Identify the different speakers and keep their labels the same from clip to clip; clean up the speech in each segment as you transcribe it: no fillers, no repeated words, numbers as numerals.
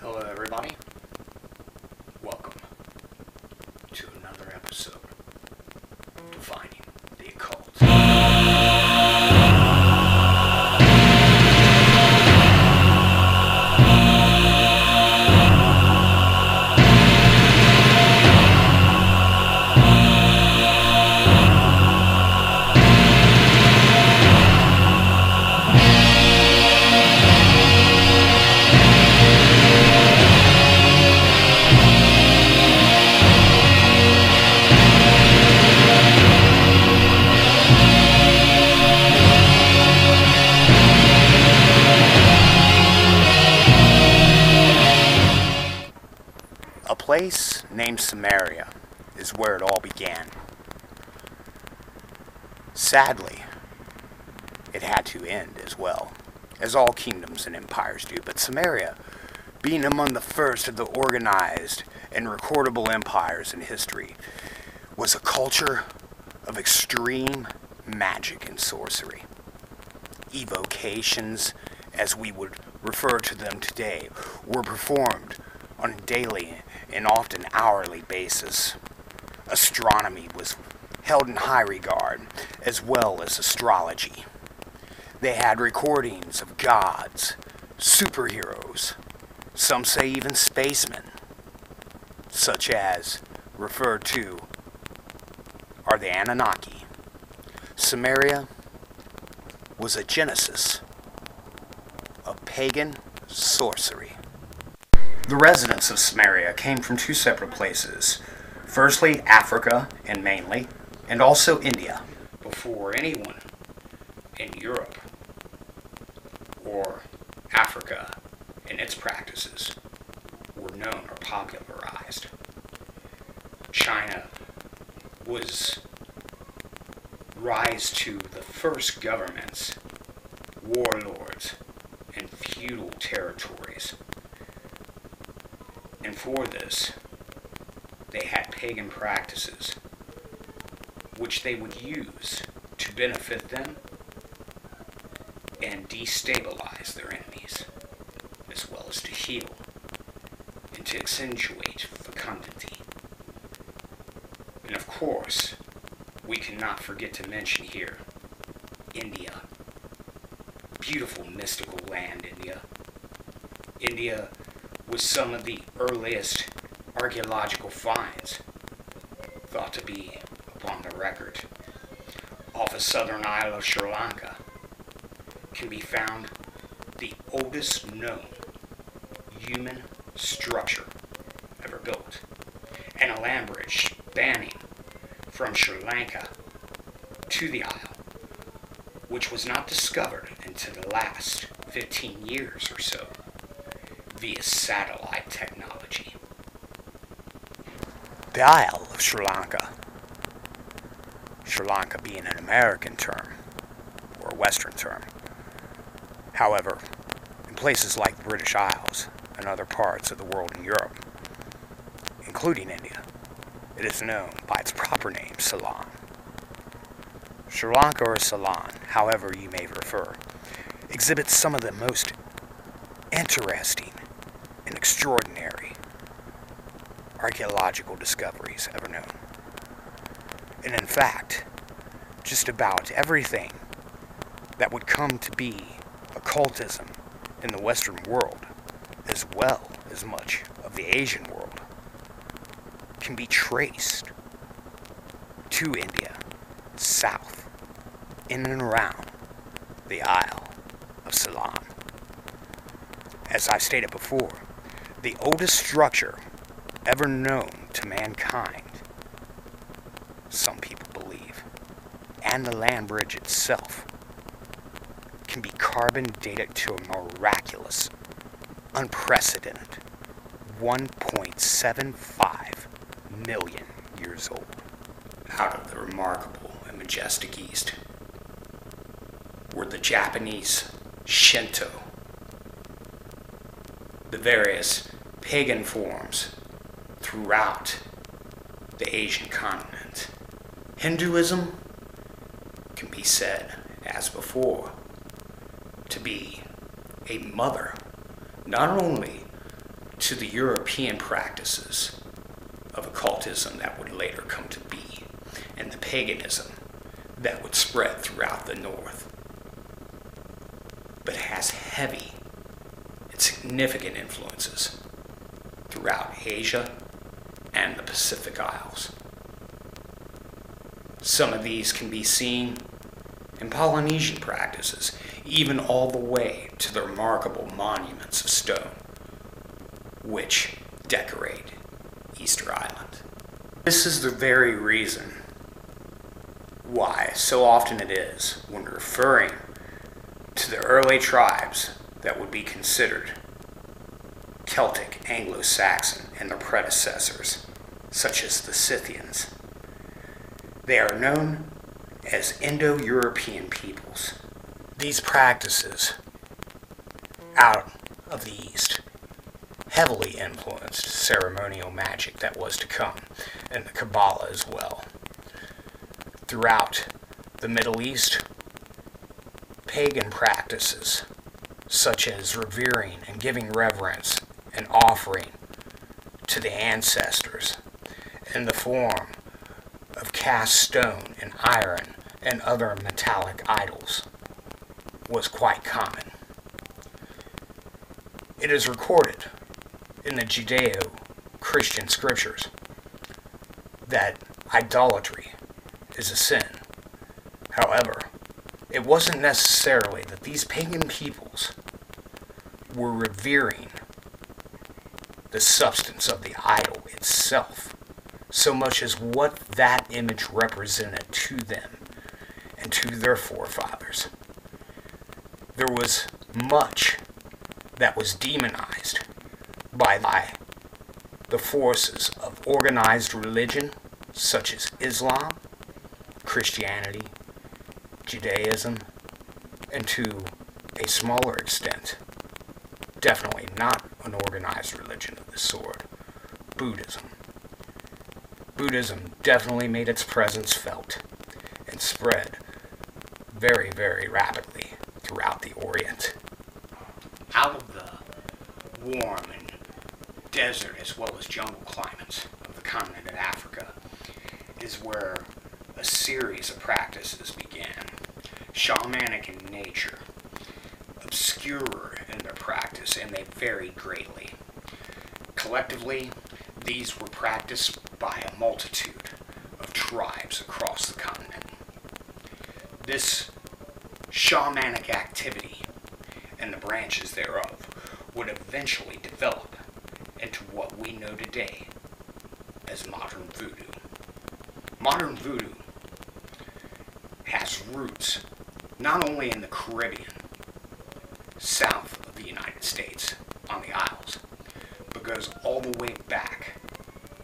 Speaker 1: Hello everybody, welcome to another episode of Defining the Occult. A place named Sumeria is where it all began. Sadly, it had to end as well, as all kingdoms and empires do, but Sumeria, being among the first of the organized and recordable empires in history, was a culture of extreme magic and sorcery. Evocations, as we would refer to them today, were performed on a daily and often hourly basis. Astronomy was held in high regard, as well as astrology. They had recordings of gods, superheroes, some say even spacemen, such as referred to are the Anunnaki. Sumeria was a genesis of pagan sorcery. The residents of Sumeria came from two separate places. Firstly, Africa, and mainly, and also India. Before anyone in Europe or Africa and its practices were known or popularized. China was rise to the first governments, warlords, and feudal territories. And for this, they had pagan practices, which they would use to benefit them and destabilize their enemies, as well as to heal and to accentuate fecundity. And of course, we cannot forget to mention here, India. Beautiful mystical land, India. India was some of the earliest archaeological finds thought to be upon the record. Off the southern isle of Sri Lanka can be found the oldest known human structure ever built, and a land bridge spanning from Sri Lanka to the isle, which was not discovered until the last 15 years or so via satellite technology. The Isle of Sri Lanka being an American term, or a Western term. However, in places like the British Isles and other parts of the world in Europe, including India, it is known by its proper name, Ceylon. Sri Lanka or Ceylon, however you may refer, exhibits some of the most interesting and extraordinary archaeological discoveries ever known. And in fact, just about everything that would come to be occultism in the Western world, as well as much of the Asian world, can be traced to India, south, in and around the Isle of Ceylon. As I've stated before, the oldest structure ever known to mankind, some people believe, and the land bridge itself, can be carbon dated to a miraculous, unprecedented 1.75 million years old. Out of the remarkable and majestic East were the Japanese Shinto, the various pagan forms throughout the Asian continent. Hinduism can be said, as before, to be a mother, not only to the European practices of occultism that would later come to be, and the paganism that would spread throughout the North, but has heavy and significant influences throughout Asia and the Pacific Isles. Some of these can be seen in Polynesian practices, even all the way to the remarkable monuments of stone which decorate Easter Island. This is the very reason why so often it is, when referring to the early tribes that would be considered Celtic, Anglo-Saxon, and their predecessors, such as the Scythians, they are known as Indo-European peoples. These practices out of the East heavily influenced ceremonial magic that was to come, and the Kabbalah as well. Throughout the Middle East, pagan practices such as revering and giving reverence and offering to the ancestors in the form of cast stone and iron and other metallic idols was quite common. It is recorded in the Judeo-Christian scriptures that idolatry is a sin. However, it wasn't necessarily that these pagan peoples were revering the substance of the idol itself, so much as what that image represented to them and to their forefathers. There was much that was demonized by the forces of organized religion, such as Islam, Christianity, Judaism, and to a smaller extent, definitely not an organized religion of the sort, Buddhism. Buddhism definitely made its presence felt and spread very, very rapidly throughout the Orient. Out of the warm and desert as well as jungle climates of the continent of Africa is where a series of practices began, shamanic in nature, obscure in their practice, and they varied greatly. Collectively, these were practiced by a multitude of tribes across the continent. This shamanic activity and the branches thereof would eventually develop into what we know today as modern voodoo. Modern voodoo has roots not only in the Caribbean, south of the United States, on the Isles, but goes all the way back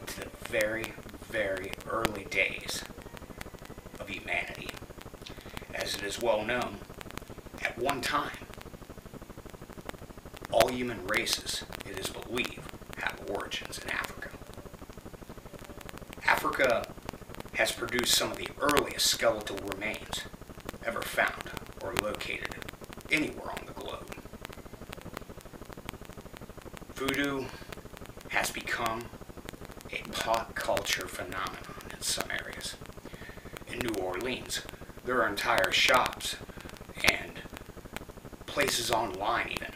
Speaker 1: to the very, very early days of humanity. As it is well known, at one time, all human races, it is believed, have origins in Africa. Africa has produced some of the earliest skeletal remains ever found or located anywhere on the globe. Voodoo has become a pop culture phenomenon in some areas. In New Orleans, there are entire shops and places online even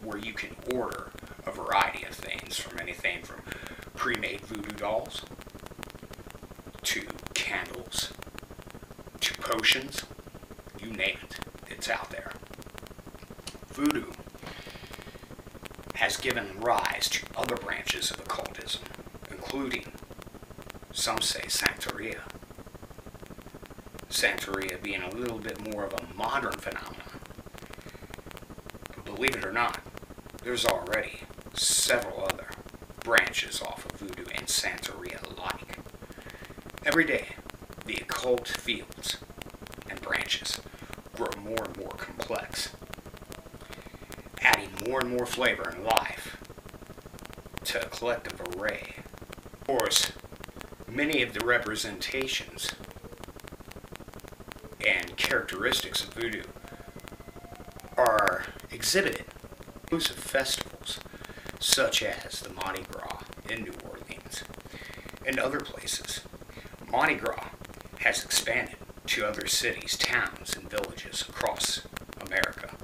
Speaker 1: where you can order a variety of things, from anything from pre-made voodoo dolls to candles to potions, you name it, it's out there. Voodoo has given rise to other branches of occultism, including, some say, Santeria. Santeria being a little bit more of a modern phenomenon. But believe it or not, there's already several other branches off of Voodoo and Santeria alike. Every day, the occult fields and branches grow more and more complex, adding more and more flavor and life to a collective array. Of course, many of the representations and characteristics of voodoo are exhibited in exclusive festivals such as the Mardi Gras in New Orleans and other places. Mardi Gras has expanded to other cities, towns, and villages across America.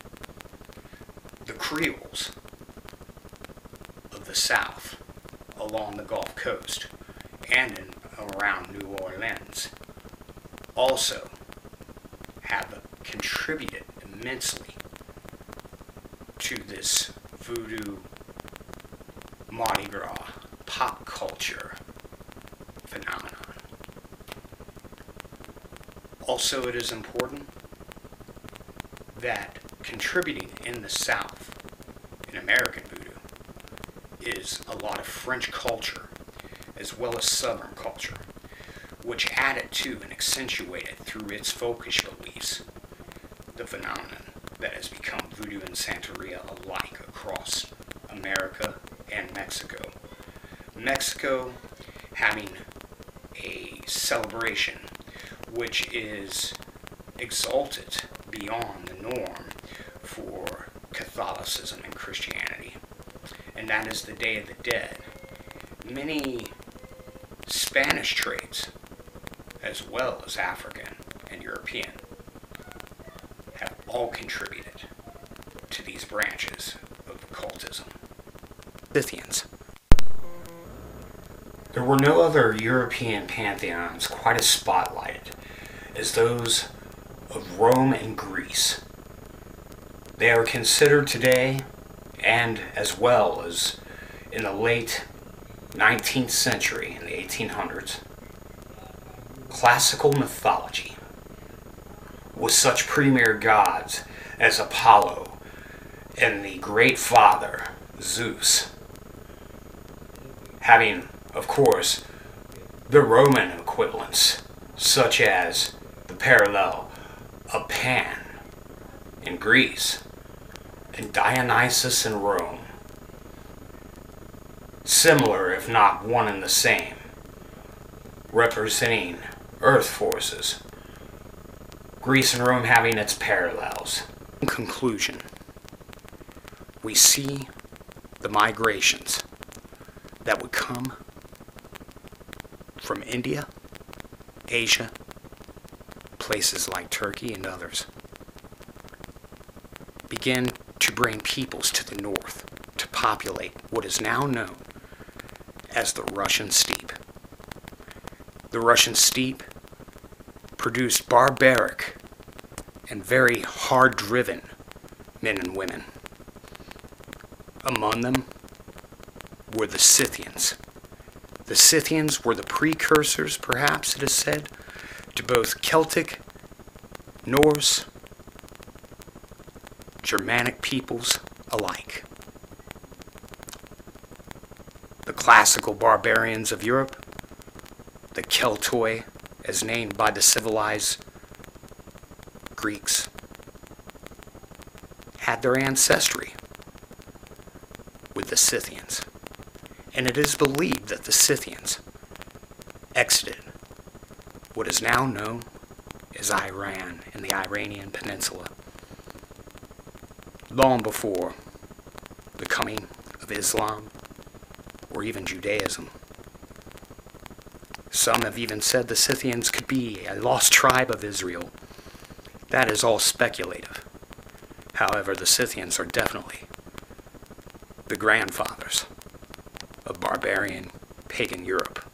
Speaker 1: The Creoles of the South, along the Gulf Coast, and in around New Orleans, also have contributed immensely to this voodoo, Mardi Gras, pop culture phenomenon. Also, it is important that contributing in the South, in American voodoo, is a lot of French culture as well as Southern culture, which added to and accentuated through its folkish beliefs the phenomenon that has become voodoo and Santeria alike across America and Mexico. Mexico having a celebration which is exalted beyond the norm for Catholicism and Christianity, and that is the Day of the Dead. Many Spanish trades, as well as African and European, have all contributed to these branches of occultism. Scythians. There were no other European pantheons quite as spotlighted as those of Rome and Greece. They are considered today, and as well as in the late 19th century, in the 1800s, classical mythology, with such premier gods as Apollo and the Great Father, Zeus, having, of course, the Roman equivalents, such as the parallel of Pan in Greece and Dionysus in Rome. Similar, if not one and the same, representing earth forces. Greece and Rome having its parallels. In conclusion, we see the migrations that would come from India, Asia, places like Turkey and others, begin to bring peoples to the north to populate what is now known as the Russian steppe. The Russian steppe produced barbaric and very hard-driven men and women. Among them were the Scythians. The Scythians were the precursors, perhaps it is said, to both Celtic, Norse, Germanic peoples alike. The classical barbarians of Europe, the Keltoi, as named by the civilized Greeks, had their ancestry with the Scythians. And it is believed that the Scythians exited what is now known as Iran and the Iranian Peninsula long before the coming of Islam or even Judaism. Some have even said the Scythians could be a lost tribe of Israel. That is all speculative. However, the Scythians are definitely the grandfathers of barbarian pagan Europe.